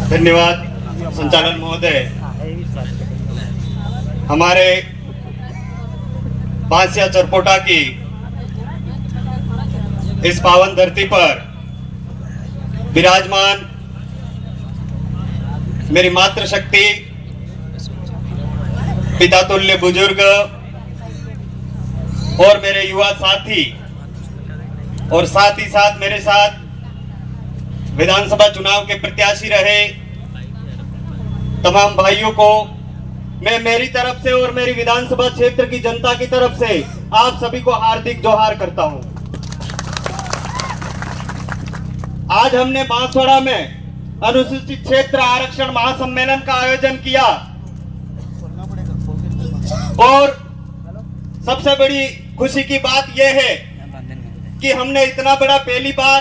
धन्यवाद संचालन महोदय। हमारे बांसिया चरपोटा की इस पावन धरती पर विराजमान मेरी मातृशक्ति, पिता तुल्य बुजुर्ग और मेरे युवा साथी और साथ ही साथ मेरे साथ विधानसभा चुनाव के प्रत्याशी रहे तमाम भाइयों को मैं मेरी तरफ से और मेरी विधानसभा क्षेत्र की जनता की तरफ से आप सभी को हार्दिक जोहार करता हूं। आज हमने बांसवाड़ा में अनुसूचित क्षेत्र आरक्षण महासम्मेलन का आयोजन किया और सबसे बड़ी खुशी की बात यह है कि हमने इतना बड़ा पहली बार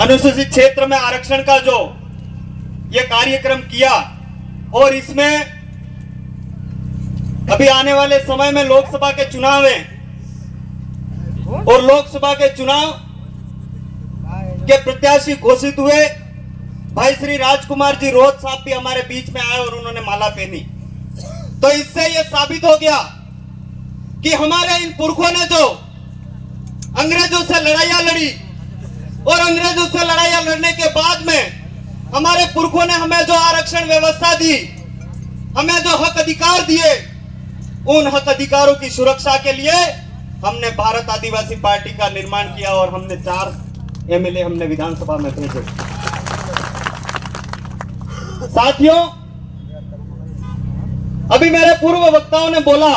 अनुसूचित क्षेत्र में आरक्षण का जो ये कार्यक्रम किया और इसमें अभी आने वाले समय में लोकसभा के चुनाव हैं और लोकसभा के चुनाव के प्रत्याशी घोषित हुए। भाई श्री राजकुमार जी रोहत साहब भी हमारे बीच में आए और उन्होंने माला पहनी। तो इससे यह साबित हो गया कि हमारे इन पुरखों ने जो अंग्रेजों से लड़ाइयां लड़ी और अंग्रेजों से लड़ाइयां लड़ने के बाद में हमारे पुरखों ने हमें जो आरक्षण व्यवस्था दी, हमें जो हक अधिकार दिए, उन हक अधिकारों की सुरक्षा के लिए हमने भारत आदिवासी पार्टी का निर्माण किया और हमने 4 एमएलए हमने विधानसभा में भेजे। साथियों, अभी मेरे पूर्व वक्ताओं ने बोला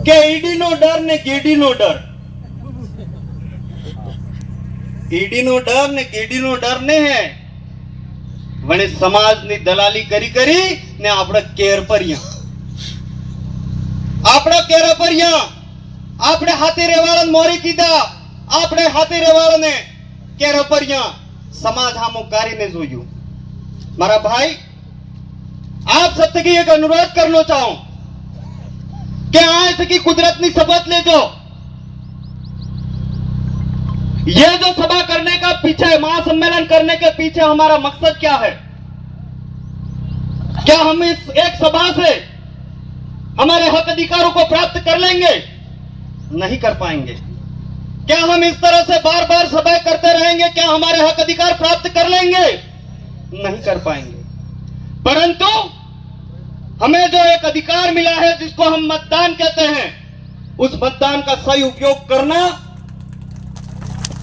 कि ईडी नो डर ने गेडी नो डर, ईडी नो डर ने गेडी नो डर ने है वने समाज ની દલાલી કરી કરી ને આપણે કેર પરયા આપણે હાથી રેવાળન મોરી કીધા, આપણે હાથી રેવાળને કેર પરયા समाज हामो કરીને જોયું। મારા ભાઈ, आप सबसे की एक अनुरोध करना चाहूं कि आज की कुदरत की शपथ ले जो ये जो सभा करने का पीछे, महासम्मेलन करने के पीछे हमारा मकसद क्या है? क्या हम इस एक सभा से हमारे हक अधिकारों को प्राप्त कर लेंगे? नहीं कर पाएंगे। क्या हम इस तरह से बार बार सभा करते रहेंगे? क्या हमारे हक अधिकार प्राप्त कर लेंगे? नहीं कर पाएंगे। परंतु हमें जो एक अधिकार मिला है जिसको हम मतदान कहते हैं, उस मतदान का सही उपयोग करना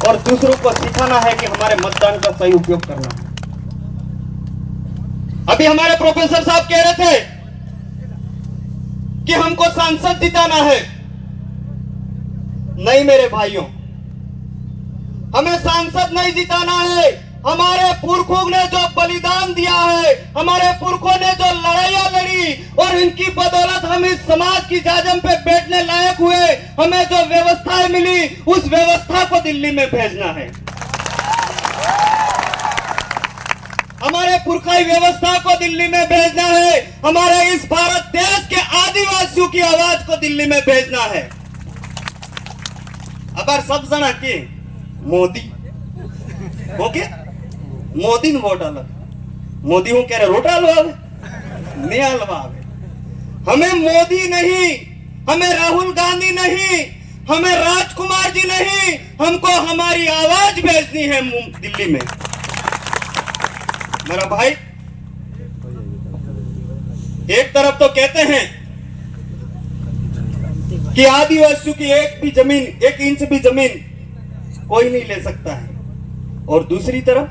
और दूसरों को सिखाना है कि हमारे मतदान का सही उपयोग करना। अभी हमारे प्रोफेसर साहब कह रहे थे कि हमको सांसद जिताना है। नहीं मेरे भाइयों, हमें सांसद नहीं जिताना है। हमारे पुरखों ने जो बलिदान दिया है, हमारे पुरखों ने जो लड़ाइयां लड़ी और इनकी बदौलत हम इस समाज की जाजम पे बैठने लायक हुए, हमें जो व्यवस्थाएं मिली उस व्यवस्था को दिल्ली में भेजना है। हमारे पुरखाई व्यवस्था को दिल्ली में भेजना है। हमारे इस भारत देश के आदिवासियों की आवाज को दिल्ली में भेजना है। अब सब जना के मोदी ओके, मोदी ने वोट डाला, मोदी हूं कह रहे रोट हलवावे नहीं हलवावे। हमें मोदी नहीं, हमें राहुल गांधी नहीं, हमें राजकुमार जी नहीं, हमको हमारी आवाज भेजनी है दिल्ली में। मेरा भाई, एक तरफ तो कहते हैं कि आदिवासियों की एक भी जमीन, 1 इंच भी जमीन कोई नहीं ले सकता है, और दूसरी तरफ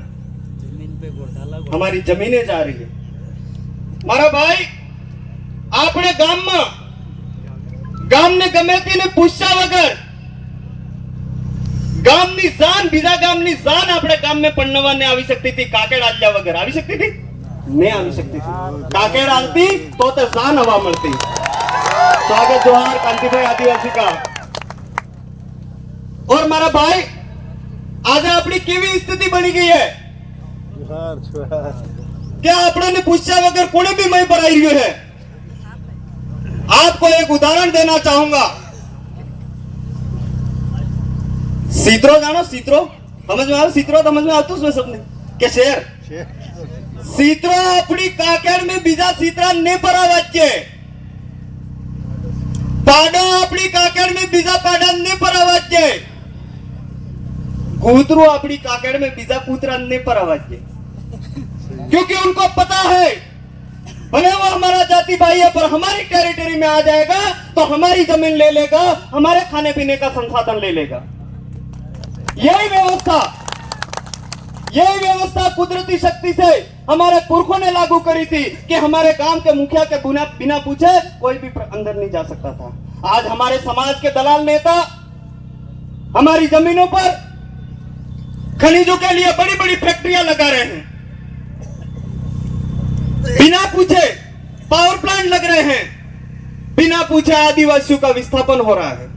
हमारी जमीनें जा रही है। मारा भाई, आपने गाम ने गमे ने पूछा वगर गामनी जान, बीजा गामनी जान अपने गाम में पढ़ने ने आवी सकती थी, काके डालिया वगर आवी सकती थी? नहीं आवी सकती थी। काके डालती तो जान हवा मिलती। स्वागत जोहार कांति भाई आदिवासी का। और मारा भाई, आज अपनी केवी स्थिति बनी गई है? क्या अपने ने पूछा वगर कोने भी मई पर आई है? आपको एक उदाहरण देना चाहूंगा। सीत्रो जानो सीत्रो समझ में आओ सीत्रो समझ में આવતું उसमें सबने के शेर सीत्रो अपनी काकेड़ में बीजा सीत्रा ने परावाच्य पाडा अपनी काकेड़ में बीजा पाडा ने परावाच्य कूतरो अपनी काकेड़ में बीजा कूतरा ने परावाच्य क्योंकि उनको पता है भले वो हमारा जाति भाई है पर हमारी टेरिटरी में आ जाएगा तो हमारी जमीन ले लेगा, हमारे खाने पीने का संसाधन ले लेगा। यही व्यवस्था कुदरती शक्ति से हमारे पुरखों ने लागू करी थी कि हमारे गांव के मुखिया के बिना पूछे कोई भी अंदर नहीं जा सकता था। आज हमारे समाज के दलाल नेता हमारी जमीनों पर खनिजों के लिए बड़ी बड़ी फैक्ट्रियां लगा रहे हैं, बिना पूछे पावर प्लांट लग रहे हैं, बिना पूछे आदिवासियों का विस्थापन हो रहा है।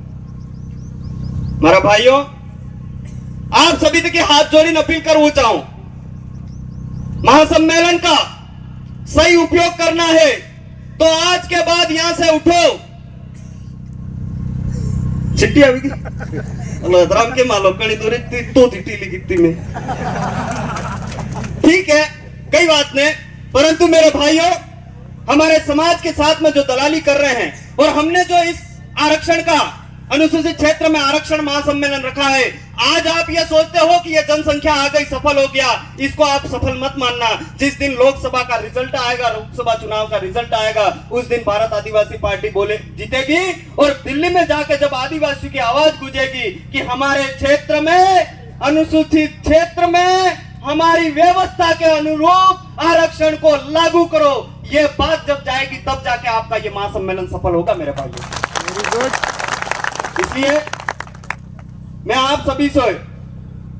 मेरा भाइयों, आप सभी के हाथ जोड़ी अपील करना चाहूं, महासम्मेलन का सही उपयोग करना है तो आज के बाद यहां से उठो। चिट्ठी आवी राम के मालो कड़ी दूरी तो टीली गिट्टी में ठीक है, कई बात नहीं, परंतु मेरे भाइयों, हमारे समाज के साथ में जो दलाली कर रहे हैं और हमने जो इस आरक्षण का अनुसूचित क्षेत्र में आरक्षण महासम्मेलन रखा है, आज आप ये सोचते हो कि ये जनसंख्या आ गई सफल हो गया, इसको आप सफल मत मानना। जिस दिन लोकसभा का रिजल्ट आएगा, लोकसभा चुनाव का रिजल्ट आएगा, उस दिन भारत आदिवासी पार्टी बोले जीतेगी और दिल्ली में जाके जब आदिवासियों की आवाज गूंजेगी कि हमारे क्षेत्र में, अनुसूचित क्षेत्र में हमारी व्यवस्था के अनुरूप आरक्षण को लागू करो, ये बात जब जाएगी तब जाके आपका ये महासम्मेलन सफल होगा मेरे भाइयों। इसलिए मैं आप सभी से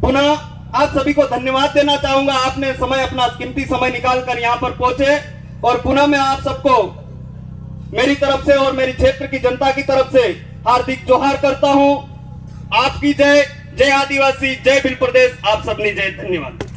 पुनः आप सभी को धन्यवाद देना चाहूंगा। आपने समय, अपना कीमती समय निकालकर यहां पर पहुंचे और पुनः मैं आप सबको मेरी तरफ से और मेरी क्षेत्र की जनता की तरफ से हार्दिक जोहार करता हूं। आपकी जय, जय आदिवासी, जय भील प्रदेश, आप सबनी जय। धन्यवाद।